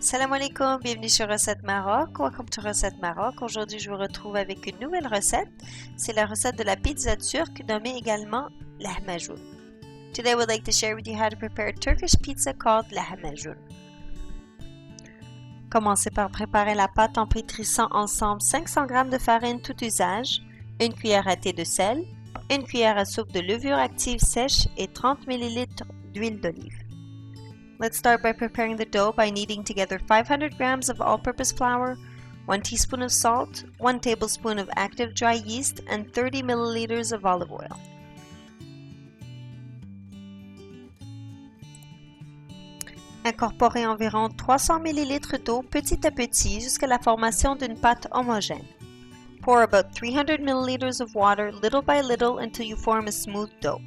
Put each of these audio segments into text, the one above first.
Salam alaikum, bienvenue sur Recette Maroc. Welcome to Recette Maroc. Aujourd'hui, je vous retrouve avec une nouvelle recette. C'est la recette de la pizza turque nommée également lahmacun. Today, I would like to share with you how to prepare a Turkish pizza called lahmacun. Commencez par préparer la pâte en pétrissant ensemble 500 g de farine tout usage, une cuillère à thé de sel, une cuillère à soupe de levure active sèche et 30 ml d'huile d'olive. Let's start by preparing the dough by kneading together 500 grams of all-purpose flour, 1 teaspoon of salt, 1 tablespoon of active dry yeast, and 30 milliliters of olive oil. Incorporez environ 300 ml d'eau petit à petit jusqu'à la formation d'une pâte homogène. Pour about 300 milliliters of water little by little until you form a smooth dough.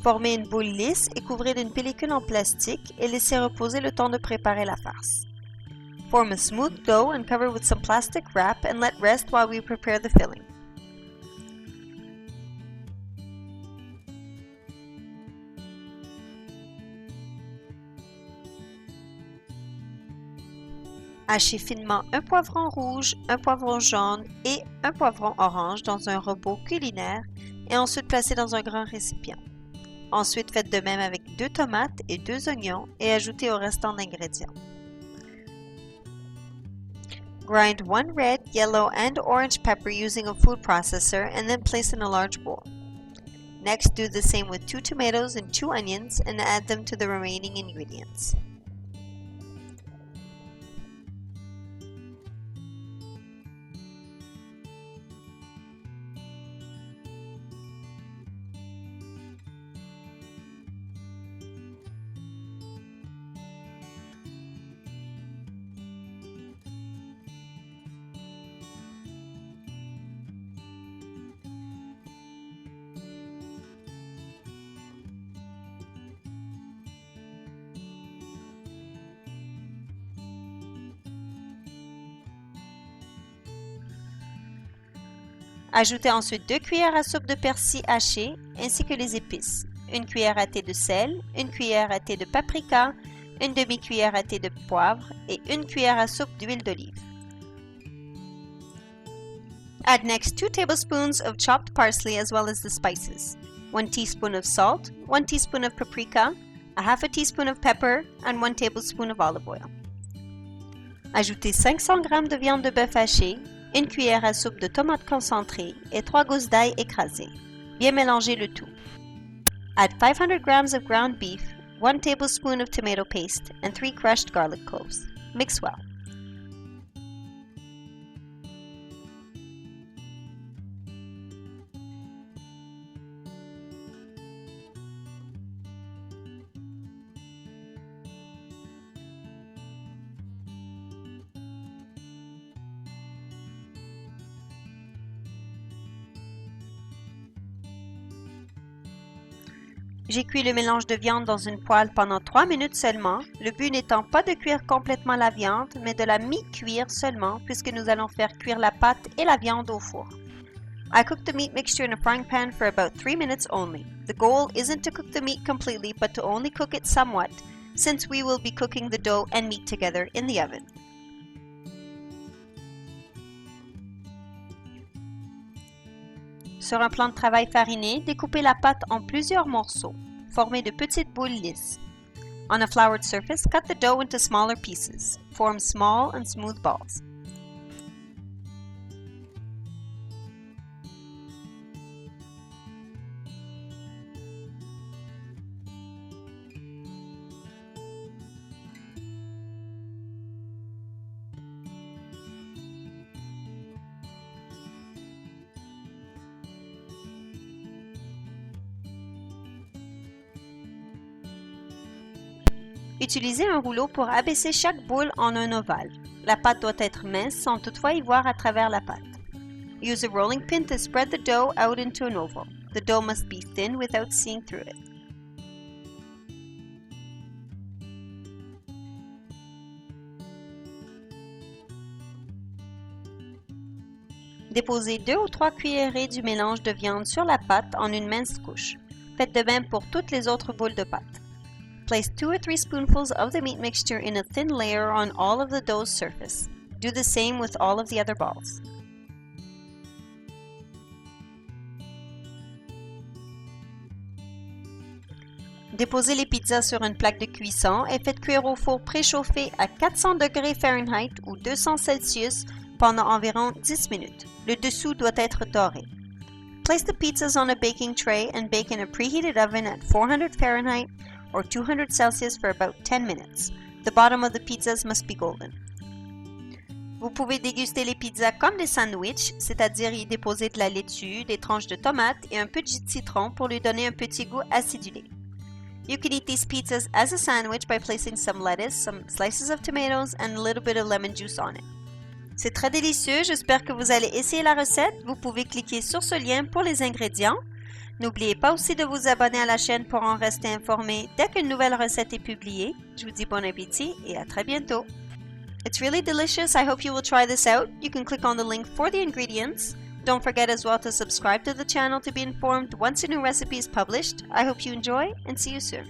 Formez une boule lisse et couvrez d'une pellicule en plastique et laissez reposer le temps de préparer la farce. Form a smooth dough and cover with some plastic wrap and let rest while we prepare the filling. Hachez finement un poivron rouge, un poivron jaune et un poivron orange dans un robot culinaire et ensuite placez dans un grand récipient. Ensuite, faites de même avec 2 tomates et 2 oignons et ajoutez au restant d'ingrédients. Grind 1 red, yellow, and orange pepper using a food processor and then place in a large bowl. Next, do the same with 2 tomatoes and 2 onions and add them to the remaining ingredients. Ajoutez ensuite 2 cuillères à soupe de persil haché ainsi que les épices, une cuillère à thé de sel, une cuillère à thé de paprika, une demi-cuillère à thé de poivre et une cuillère à soupe d'huile d'olive. Add next 2 tablespoons of chopped parsley as well as the spices, 1 teaspoon of salt, 1 teaspoon of paprika, a half a teaspoon of pepper, and 1 tablespoon of olive oil. Ajoutez 500 g de viande de bœuf hachée, une cuillère à soupe de tomates concentrées et 3 gousses d'ail écrasées. Bien mélanger le tout. Add 500 g of ground beef, 1 tablespoon of tomato paste, and 3 crushed garlic cloves. Mix well. J'ai cuit le mélange de viande dans une poêle pendant 3 minutes seulement, le but n'étant pas de cuire complètement la viande, mais de la mi-cuire seulement puisque nous allons faire cuire la pâte et la viande au four. I cooked the meat mixture in a frying pan for about 3 minutes only. The goal isn't to cook the meat completely but to only cook it somewhat, since we will be cooking the dough and meat together in the oven. Sur un plan de travail fariné, découpez la pâte en plusieurs morceaux. Formez de petites boules lisses. On a floured surface, cut the dough into smaller pieces. Form small and smooth balls. Utilisez un rouleau pour abaisser chaque boule en un ovale. La pâte doit être mince sans toutefois y voir à travers la pâte. Use a rolling pin to spread the dough out into an oval. The dough must be thin without seeing through it. Déposez 2 ou 3 cuillerées du mélange de viande sur la pâte en une mince couche. Faites de même pour toutes les autres boules de pâte. Place 2 or 3 spoonfuls of the meat mixture in a thin layer on all of the dough's surface. Do the same with all of the other balls. Déposez les pizzas sur une plaque de cuisson et faites cuire au four préchauffé à 400 degrés Fahrenheit ou 200 Celsius pendant environ 10 minutes. Le dessous doit être doré. Place the pizzas on a baking tray and bake in a preheated oven at 400 Fahrenheit or 200 Celsius for about 10 minutes. The bottom of the pizzas must be golden. Vous pouvez déguster les pizzas comme des sandwichs, c'est-à-dire y déposer de la laitue, des tranches de tomates et un peu de jus de citron pour lui donner un petit goût acidulé. You can eat these pizzas as a sandwich by placing some lettuce, some slices of tomatoes, and a little bit of lemon juice on it. C'est très délicieux, j'espère que vous allez essayer la recette. Vous pouvez cliquer sur ce lien pour les ingrédients. N'oubliez pas aussi de vous abonner à la chaîne pour en rester informé dès qu'une nouvelle recette est publiée. Je vous dis bon appétit et à très bientôt. It's really delicious. I hope you will try this out. You can click on the link for the ingredients. Don't forget as well to subscribe to the channel to be informed once a new recipe is published. I hope you enjoy and see you soon.